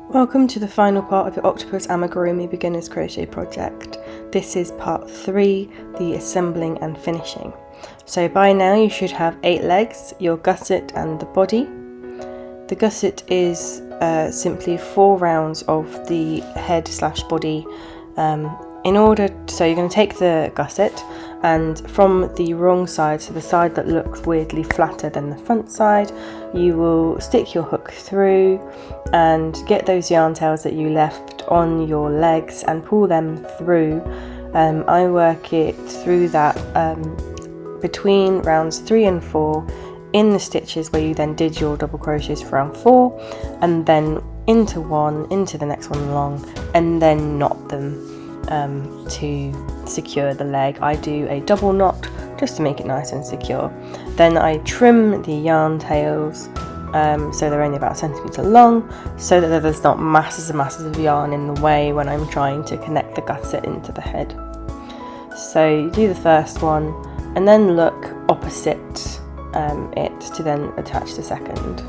Welcome to the final part of your Octopus Amigurumi Beginner's Crochet project. This is part 3, the assembling and finishing. So by now you should have 8 legs, your gusset and the body. The gusset is simply 4 rounds of the head/body. So you're going to take the gusset and from the wrong side, so the side that looks weirdly flatter than the front side, you will stick your hook through and get those yarn tails that you left on your legs and pull them through. I work it through that between rounds 3 and 4 in the stitches where you then did your double crochets for round 4, and then into one, into the next one along, and then knot them to secure the leg. I do a double knot just to make it nice and secure. Then I trim the yarn tails so they're only about a centimetre long, so that there's not masses and masses of yarn in the way when I'm trying to connect the gusset into the head. So you do the first one and then look opposite it to then attach the second.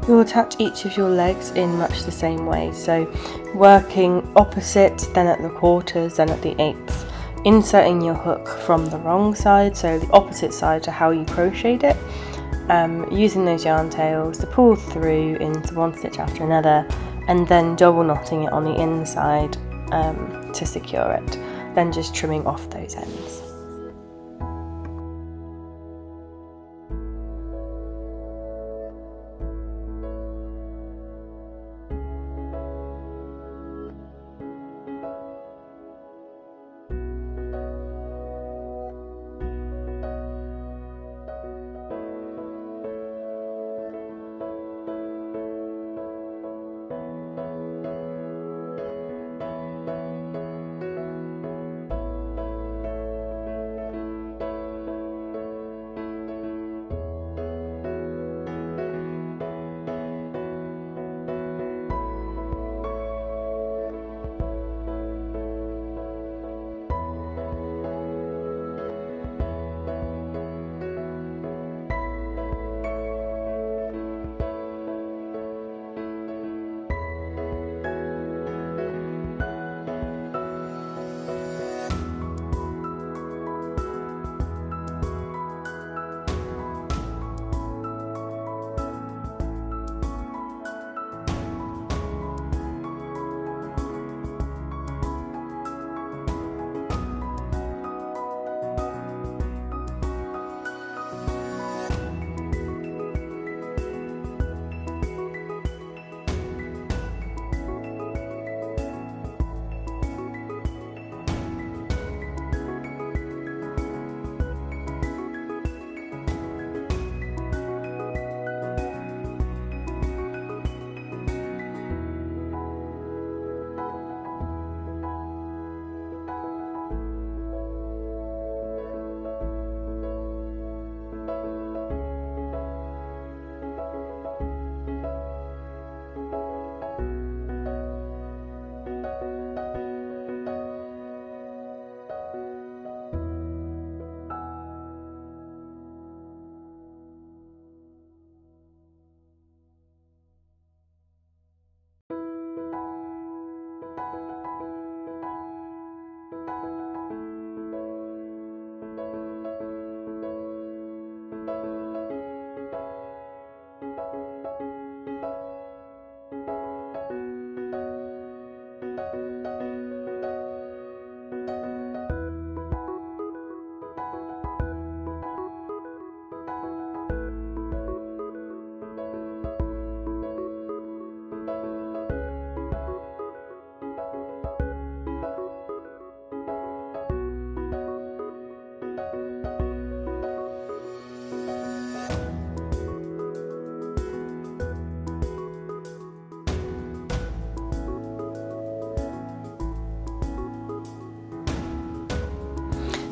You'll attach each of your legs in much the same way, so working opposite, then at the quarters, then at the eighths, inserting your hook from the wrong side, so the opposite side to how you crocheted it, using those yarn tails to pull through into one stitch after another, and then double knotting it on the inside to secure it, then just trimming off those ends.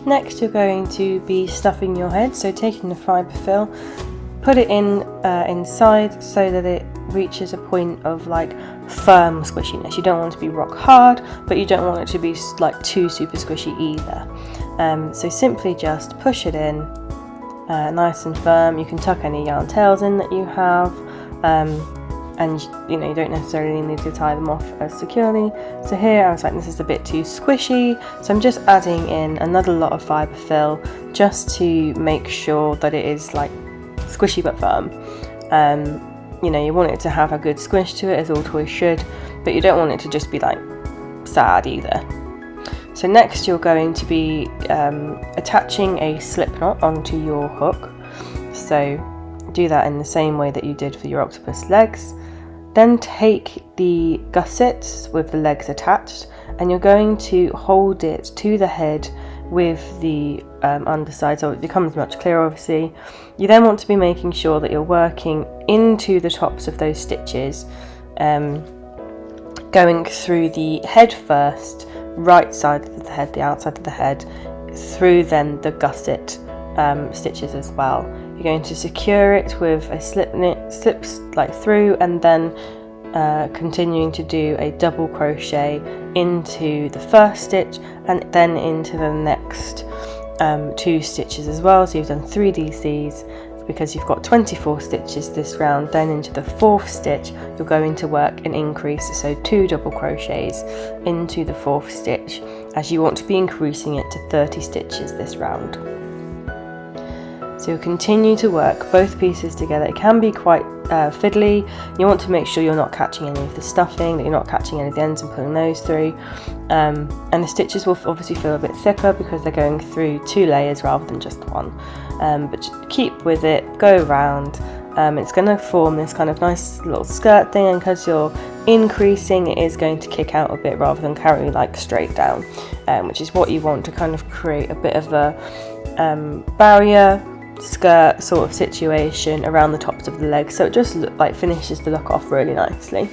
Next you're going to be stuffing your head, so taking the fibre fill, put it in inside so that it reaches a point of like firm squishiness. You don't want it to be rock hard, but you don't want it to be like too super squishy either. So simply just push it in nice and firm. You can tuck any yarn tails in that you have, and you don't necessarily need to tie them off as securely. So here I was like, this is a bit too squishy, so I'm just adding in another lot of fibre fill just to make sure that it is like squishy but firm. You want it to have a good squish to it, as all toys should, but you don't want it to just be like sad either. So next you're going to be attaching a slip knot onto your hook. So do that in the same way that you did for your octopus legs. Then take the gusset with the legs attached, and you're going to hold it to the head with the underside, so it becomes much clearer obviously. You then want to be making sure that you're working into the tops of those stitches, going through the head first, right side of the head, the outside of the head, through then the gusset stitches as well. You're going to secure it with a slip knit, slips like through, and then continuing to do a double crochet into the first stitch and then into the next 2 stitches as well. So you've done 3 DCs because you've got 24 stitches this round. Then into the 4th stitch you're going to work an increase, so 2 double crochets into the 4th stitch, as you want to be increasing it to 30 stitches this round. So you'll continue to work both pieces together. It can be quite fiddly. You want to make sure you're not catching any of the stuffing, that you're not catching any of the ends and pulling those through. And the stitches will obviously feel a bit thicker because they're going through 2 layers rather than just 1. But just keep with it, go around. It's going to form this kind of nice little skirt thing, and because you're increasing, it is going to kick out a bit rather than carry like straight down, which is what you want to kind of create a bit of a barrier skirt sort of situation around the tops of the legs, so it just finishes the look off really nicely.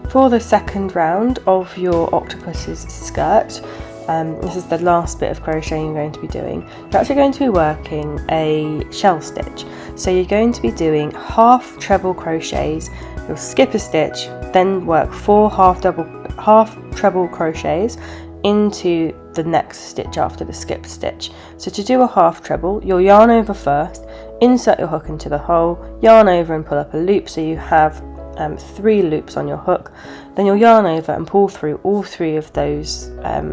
For the second round of your octopus's skirt, this is the last bit of crocheting you're going to be doing. You're actually going to be working a shell stitch. So you're going to be doing half treble crochets. You'll skip a stitch, then work 4 half treble crochets into the next stitch after the skipped stitch. So to do a half treble, you'll yarn over first, insert your hook into the hole, yarn over and pull up a loop so you have 3 loops on your hook. Then you'll yarn over and pull through all 3 of those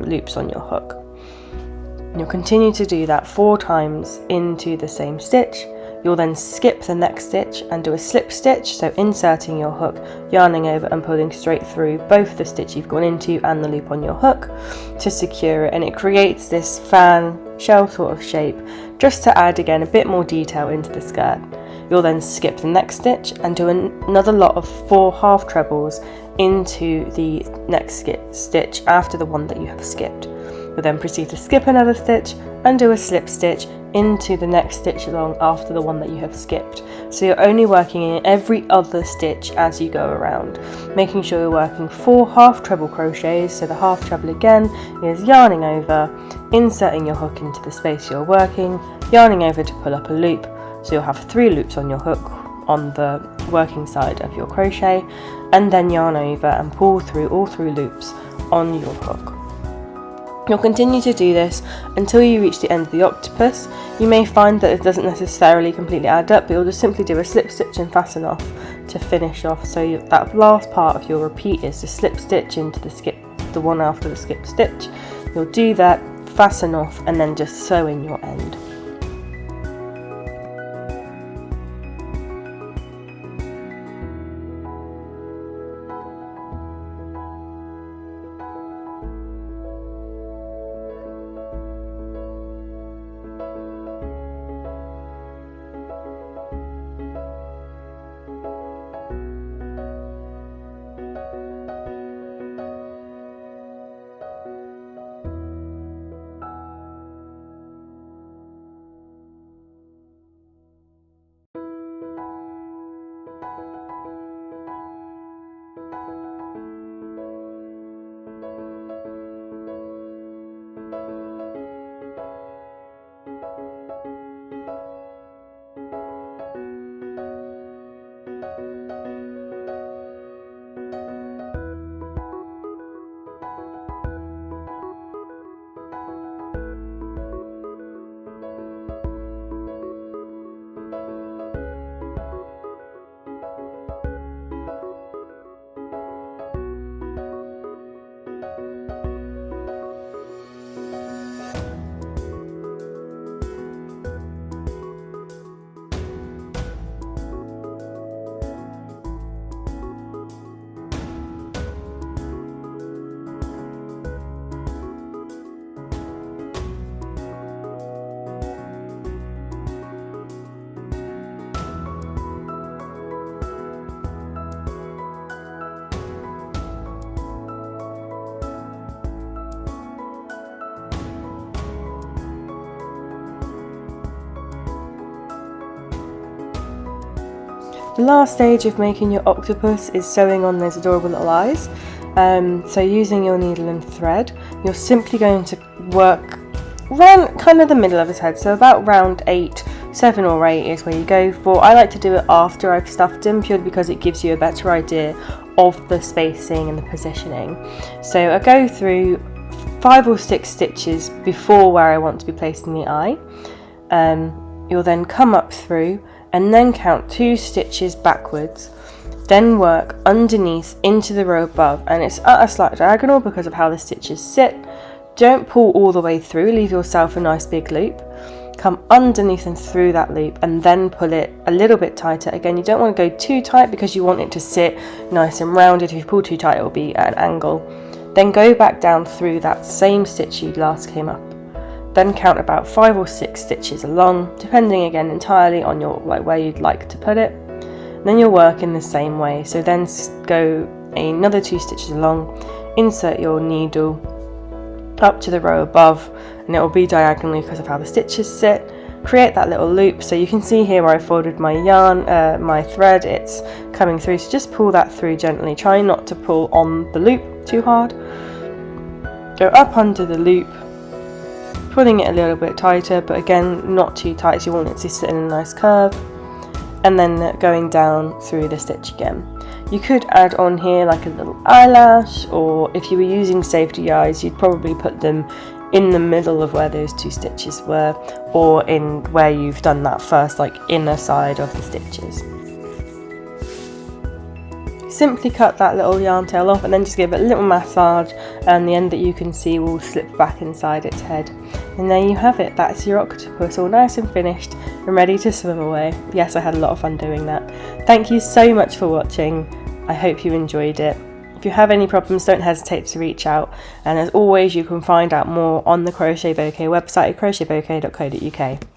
loops on your hook. And you'll continue to do that 4 times into the same stitch. You'll then skip the next stitch and do a slip stitch, so inserting your hook, yarning over and pulling straight through both the stitch you've gone into and the loop on your hook to secure it, and it creates this fan shell sort of shape just to add again a bit more detail into the skirt. you'll then skip the next stitch and do another lot of 4 half trebles into the next stitch after the one that you have skipped. You'll then proceed to skip another stitch and do a slip stitch into the next stitch along after the one that you have skipped. So you're only working in every other stitch as you go around, making sure you're working 4 half treble crochets. So the half treble again is yarning over, inserting your hook into the space you're working, yarning over to pull up a loop. So you'll have 3 loops on your hook on the working side of your crochet, and then yarn over and pull through all 3 loops on your hook. You'll continue to do this until you reach the end of the octopus. You may find that it doesn't necessarily completely add up, but you'll just simply do a slip stitch and fasten off to finish off. So that last part of your repeat is the slip stitch into the one after the skip stitch. You'll do that, fasten off, and then just sew in your end. The last stage of making your octopus is sewing on those adorable little eyes. So using your needle and thread, you're simply going to work around kind of the middle of his head, so about round 8, 7 or 8 is where you go for. I like to do it after I've stuffed him, purely because it gives you a better idea of the spacing and the positioning. So I go through 5 or 6 stitches before where I want to be placing the eye. You'll then come up through and then count 2 stitches backwards, then work underneath into the row above, and it's at a slight diagonal because of how the stitches sit. Don't pull all the way through, leave yourself a nice big loop, come underneath and through that loop, and then pull it a little bit tighter. Again, you don't want to go too tight because you want it to sit nice and rounded. If you pull too tight, it will be at an angle. Then go back down through that same stitch you last came up. Then count about 5 or 6 stitches along, depending again entirely on your where you'd like to put it. And then you'll work in the same way. So then go another 2 stitches along, insert your needle up to the row above, and it will be diagonally because of how the stitches sit. Create that little loop. So you can see here where I folded my yarn, my thread, it's coming through. So just pull that through gently. Try not to pull on the loop too hard. Go up under the loop, pulling it a little bit tighter, but again not too tight, so you want it to sit in a nice curve, and then going down through the stitch again. You could add on here like a little eyelash, or if you were using safety eyes, you'd probably put them in the middle of where those 2 stitches were, or in where you've done that first like inner side of the stitches. Simply cut that little yarn tail off and then just give it a little massage, and the end that you can see will slip back inside its head. And there you have it, that's your octopus all nice and finished and ready to swim away. Yes, I had a lot of fun doing that. Thank you so much for watching, I hope you enjoyed it. If you have any problems, don't hesitate to reach out, and as always you can find out more on the Crochet Bouquet website at crochetbouquet.co.uk.